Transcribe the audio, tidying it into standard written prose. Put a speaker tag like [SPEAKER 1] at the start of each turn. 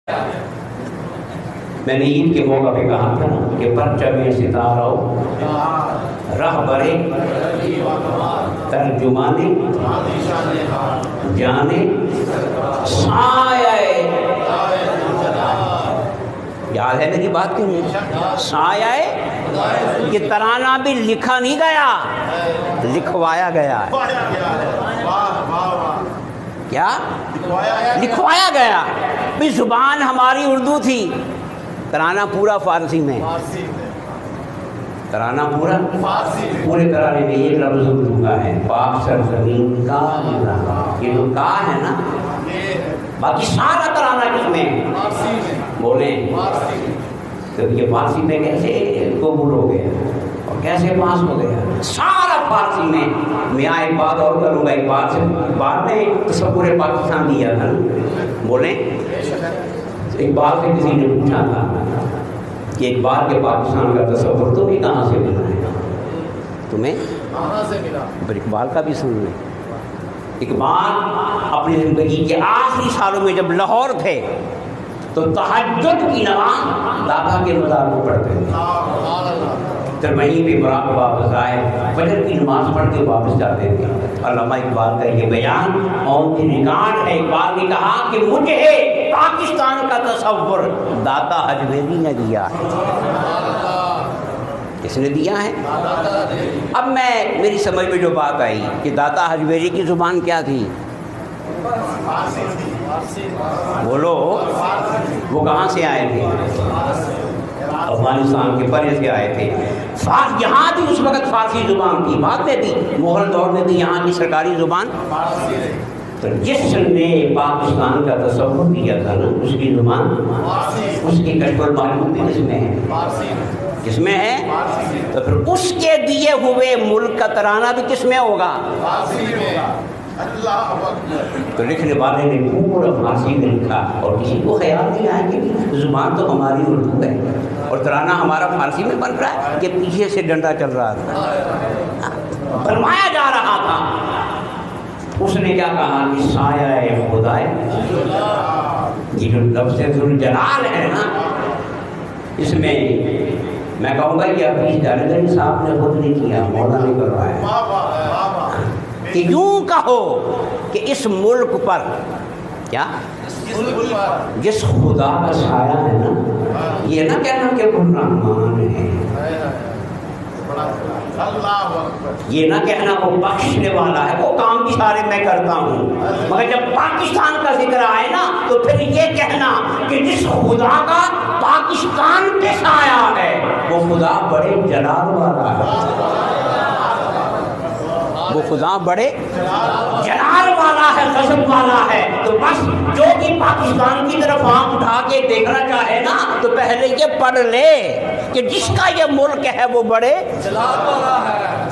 [SPEAKER 1] میں نے عید کے موقع پہ کہا تھا کہ پرچم ستارہ رہبر ترجمانے جانے سایہ، یاد ہے میری بات کیوں نہیں؟ سایہ یہ ترانہ بھی لکھا نہیں گیا، لکھوایا گیا ہے۔ کیا لکھوایا گیا؟ بھی زبان ہماری اردو تھی، ترانہ پورا فارسی میں، ترانہ پورا پورے ترانے میں ایک لفظ اردو کا ہے، پاک سرزمین کا یہ جو کا ہے نا، باقی سارا ترانہ کس میں بولیں؟ تو یہ فارسی میں کیسے قبول ہو گیا اور کیسے پاس ہو گیا؟ سارا فارسی میں۔ میں ایک بات اور کروں گا، ایک بات سے بعد میں تصور پاکستان دیا تھا نا، بولیں؟ ایک بار سے کسی نے پوچھا تھا کہ ایک بار کے پاکستان کا تصور تو بھی کہاں سے ملا ہے تمہیں؟ کہاں سے ملا؟ پر اقبال کا بھی سن لیں۔ اقبال اپنی زندگی کے آخری سالوں میں جب لاہور تھے تو تہجد کی نماز داتا کے مزار میں پڑھتے تھے، پھر وہیں پہ برات واپس آئے، فجر کی نماز پڑھ کے واپس جاتے تھے۔ علامہ اقبال کا یہ بیان آن دی ریکارڈ ہے۔ اقبال نے کہا کہ مجھے پاکستان کا تصور داتا حجویری نے دیا ہے۔ کس نے دیا ہے؟ اب میری سمجھ میں جو بات آئی کہ داتا حجویری کی زبان کیا تھی؟ بولو، وہ کہاں سے آئے تھے؟ افغانستان کے پرے سے آئے تھے۔ یہاں بھی اس وقت فارسی زبان تھی، بعد میں بھی مغل دور میں بھی یہاں کی سرکاری زبان۔ تو جس نے پاکستان کا تصور کیا تھا نا، اس کی زبان، اس کی کشف المعلوم بھی کس میں ہے؟ کس میں ہے؟ تو پھر اس کے دیے ہوئے ملک کا ترانہ بھی کس میں ہوگا؟ تو لکھنے والے نے پورا فارسی میں لکھا، اور کسی کو خیال نہیں آیا کہ زبان تو ہماری اردو ہے اور ترانہ ہمارا فارسی میں بن رہا ہے، کہ پیچھے سے ڈنڈا چل رہا تھا، فرمایا جا رہا تھا۔ اس نے کیا کہا کہ سایہ خدا ہے، یہ جو لفظ ذوالجلال ہے نا، اس میں میں کہوں گا یہ حفیظ جالندھری صاحب نے خود نہیں کیا، مولانا نے کروایا کہ یوں کہو کہ اس ملک پر کیا جس خدا کا سایہ ہے نا، یہ نہ کہنا کہ وہ رحمان ہے، یہ نہ کہنا وہ بخشنے والا ہے، وہ کام بھی سارے میں کرتا ہوں، مگر جب پاکستان کا ذکر آئے نا تو پھر یہ کہنا کہ جس خدا کا پاکستان پہ سایہ ہے وہ خدا بڑے جلال والا ہے، وہ خدا بڑے جلال والا ہے، غضب والا ہے۔ تو بس جو بھی پاکستان کی طرف آنکھ اٹھا کے دیکھنا چاہے نا تو پہلے یہ پڑھ لے کہ جس کا یہ ملک ہے وہ بڑے جلال والا ہے۔